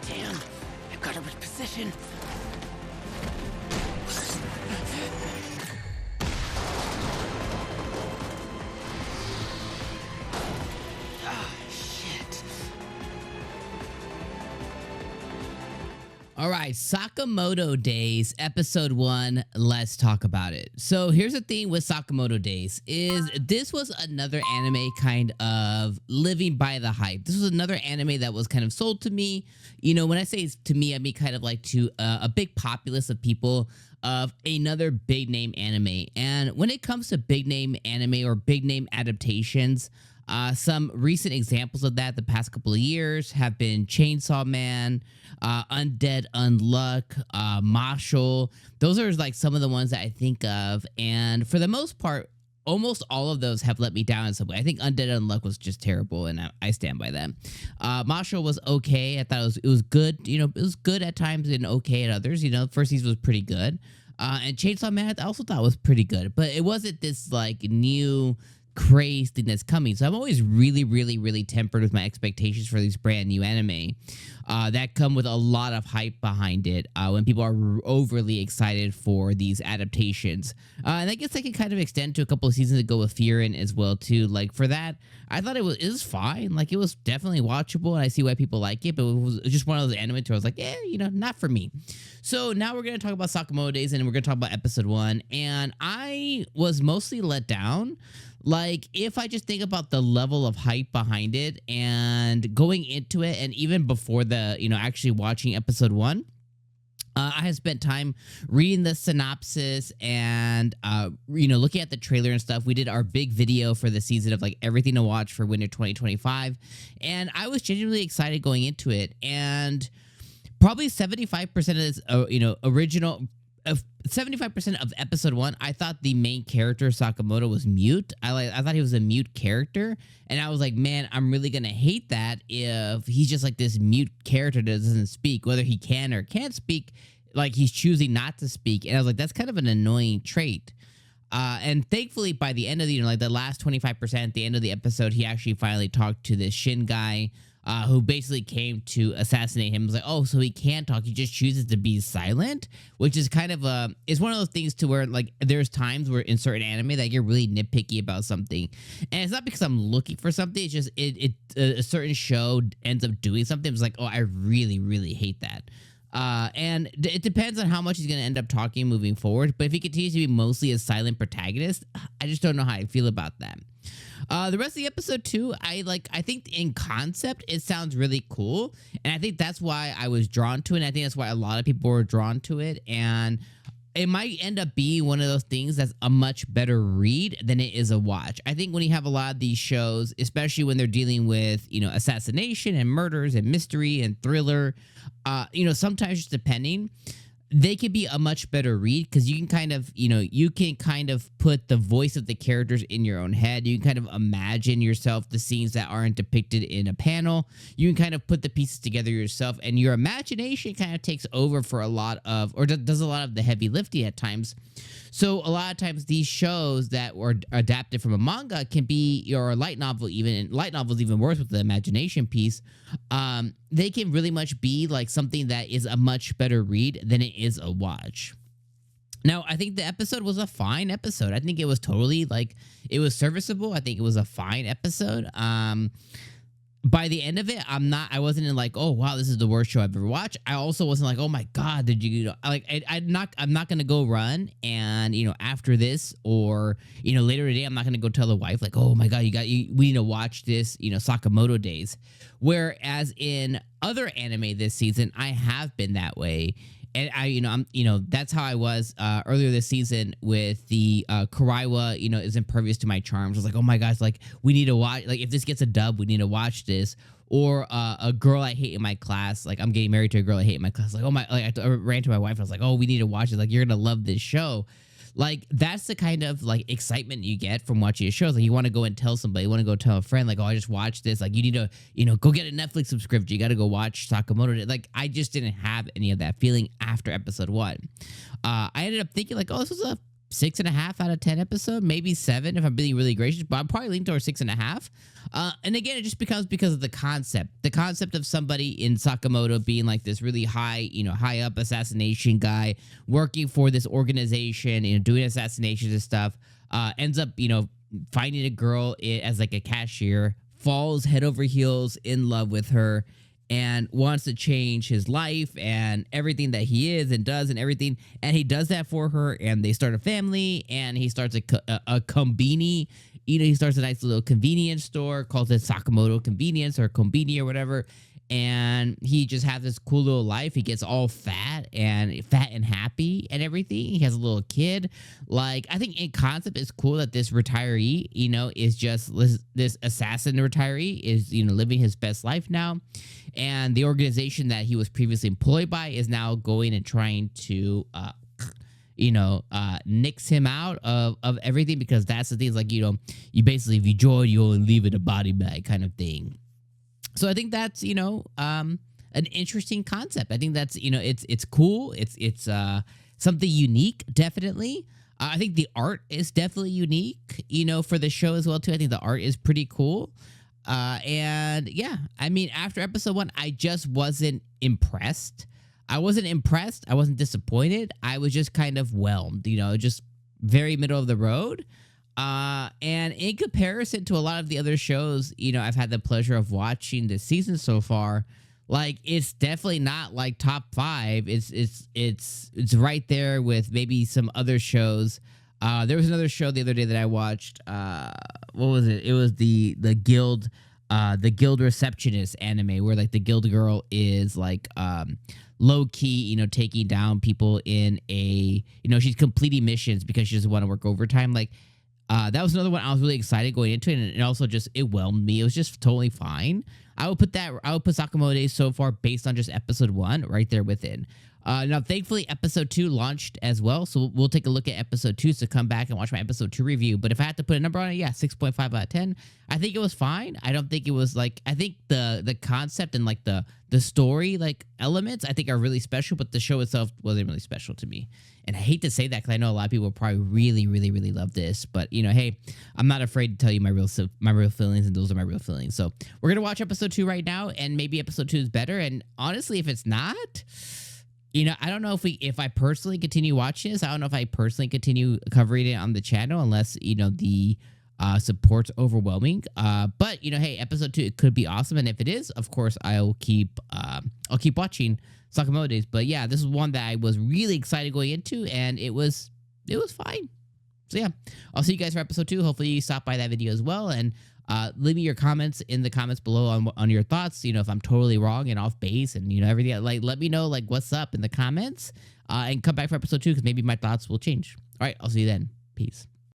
Damn, I got him in position. All right, Sakamoto Days, episode 1. Let's talk about it. So here's the thing with Sakamoto Days is this was another anime kind of living by the hype. This was another anime that was kind of sold to me. You know, when I say to me, I mean kind of like to a big populace of people of another big name anime. And when it comes to big name anime or big name adaptations, some recent examples of that the past couple of years have been Chainsaw Man, Undead Unluck, Marshall. Those are like some of the ones that I think of. And for the most part, almost all of those have let me down in some way. I think Undead Unluck was just terrible, and I stand by that. Marshall was okay. I thought it was good. You know, it was good at times and okay at others. You know, first season was pretty good. And Chainsaw Man I also thought was pretty good. But it wasn't this like new craze thing that's coming. So I'm always really tempered with my expectations for these brand new anime that come with a lot of hype behind it when people are overly excited for these adaptations. And I guess I can kind of extend to a couple of seasons ago with Fearin' as well too. Like for that, I thought it was fine. Like it was definitely watchable, and I see why people like it, but it was just one of those anime where I was like, yeah, you know, not for me. So now we're going to talk about Sakamoto Days, and we're going to talk about episode 1. And I was mostly let down. Like, if I just think about the level of hype behind it and going into it, and even before the, you know, actually watching episode 1, I have spent time reading the synopsis and, you know, looking at the trailer and stuff. We did our big video for the season of like everything to watch for winter 2025. And I was genuinely excited going into it. And probably 75% of this, you know, original... 75% of episode 1, I thought the main character Sakamoto was mute. I thought he was a mute character, and I was like, man, I'm really gonna hate that if he's just like this mute character that doesn't speak, whether he can or can't speak. Like he's choosing not to speak, and I was like, that's kind of an annoying trait. And thankfully, by the end of the, you know, like the last 25%, at the end of the episode, he actually finally talked to this Shin guy. Who basically came to assassinate him. Was like, oh, so he can't talk. He just chooses to be silent, which is kind of it's one of those things to where like there's times where in certain anime that you're really nitpicky about something, and it's not because I'm looking for something. It's just a certain show ends up doing something. It's like, oh, I really hate that. And it depends on how much he's going to end up talking moving forward. But if he continues to be mostly a silent protagonist, I just don't know how I feel about that. The rest of the episode too, I think in concept, it sounds really cool. And I think that's why I was drawn to it. And I think that's why a lot of people were drawn to it. And it might end up being one of those things that's a much better read than it is a watch. I think when you have a lot of these shows, especially when they're dealing with, you know, assassination and murders and mystery and thriller, you know, sometimes just depending, they could be a much better read because you can kind of, you know, you can kind of put the voice of the characters in your own head. You can kind of imagine yourself the scenes that aren't depicted in a panel. You can kind of put the pieces together yourself, and your imagination kind of takes over for a lot of, or does a lot of the heavy lifting at times. So a lot of times these shows that were adapted from a manga can be, or a light novel even, and light novels even worse with the imagination piece. They can really much be like something that is a much better read than it is a watch. Now, I think the episode was a fine episode. I think it was totally like, it was serviceable. I think it was a fine episode. By the end of it, I wasn't in like, oh wow, this is the worst show I've ever watched. I also wasn't like, oh my god, did you know, like I'm not gonna go run and, you know, after this, or, you know, later today, I'm not gonna go tell the wife like, oh my god, we need to watch this, you know, Sakamoto Days. Whereas in other anime this season, I have been that way. And that's how I was earlier this season with the Kuraiwa, you know, is impervious to my charms. I was like, oh my gosh, like we need to watch, like if this gets a dub, we need to watch this. Or a girl I hate in my class, like I'm getting married to a girl I hate in my class. Like, oh my, like I ran to my wife. I was like, oh, we need to watch it. Like you're gonna love this show. Like that's the kind of like excitement you get from watching a show. Like you want to go and tell somebody, you want to go tell a friend, like, oh, I just watched this. Like you need to, you know, go get a Netflix subscription. You got to go watch Sakamoto. Like I just didn't have any of that feeling after episode 1. I ended up thinking like, oh, this was a 6.5 out of 10 episode, maybe 7 if I'm being really gracious, but I'm probably leaning towards 6.5. And again, it just becomes because of the concept of somebody in Sakamoto being like this really high, high up assassination guy working for this organization, doing assassinations and stuff, ends up, finding a girl as like a cashier, falls head over heels in love with her, and wants to change his life and everything that he is and does and everything. And he does that for her, and they start a family, and he starts a combini. He starts a nice little convenience store, calls it Sakamoto Convenience or Combini or whatever. And he just has this cool little life. He gets all fat and happy and everything. He has a little kid. Like, I think in concept, it's cool that this retiree, is just this assassin retiree is, living his best life now. And the organization that he was previously employed by is now going and trying to, nix him out of everything, because that's the thing. It's like, you basically, if you join, you only leave it a body bag kind of thing. So I think that's, an interesting concept. I think that's, it's cool. It's something unique, definitely. I think the art is definitely unique, for the show as well, too. I think the art is pretty cool. And yeah, I mean, after episode 1, I just wasn't impressed. I wasn't disappointed. I was just kind of whelmed, just very middle of the road. And in comparison to a lot of the other shows, I've had the pleasure of watching this season so far, like, it's definitely not like top 5. It's right there with maybe some other shows. There was another show the other day that I watched. What was it? It was the guild receptionist anime, where like the guild girl is like low key, taking down people in a, she's completing missions because she doesn't want to work overtime. Like, that was another one I was really excited going into it, and it also just, it whelmed me. It was just totally fine. I would put Sakamoto Days so far based on just episode 1 right there within. Now, thankfully, episode 2 launched as well, so we'll take a look at episode 2, so come back and watch my episode 2 review. But if I had to put a number on it, yeah, 6.5 out of 10. I think it was fine. I don't think it was like, I think the concept and like the story like elements I think are really special, but the show itself wasn't really special to me. And I hate to say that because I know a lot of people will probably really, really, really love this. But, hey, I'm not afraid to tell you my real feelings, and those are my real feelings. So we're going to watch episode 2 right now, and maybe episode 2 is better. And honestly, if it's not, I don't know if I personally continue watching this. I don't know if I personally continue covering it on the channel unless, the support's overwhelming. But, hey, episode 2, it could be awesome. And if it is, of course, I'll keep watching Sakamoto Days. But yeah, this is one that I was really excited going into, and it was fine. So yeah, I'll see you guys for episode 2. Hopefully you stop by that video as well, and leave me your comments in the comments below on your thoughts. If I'm totally wrong and off base and everything, like, let me know like what's up in the comments, and come back for episode 2 because maybe my thoughts will change. All right, I'll see you then. Peace.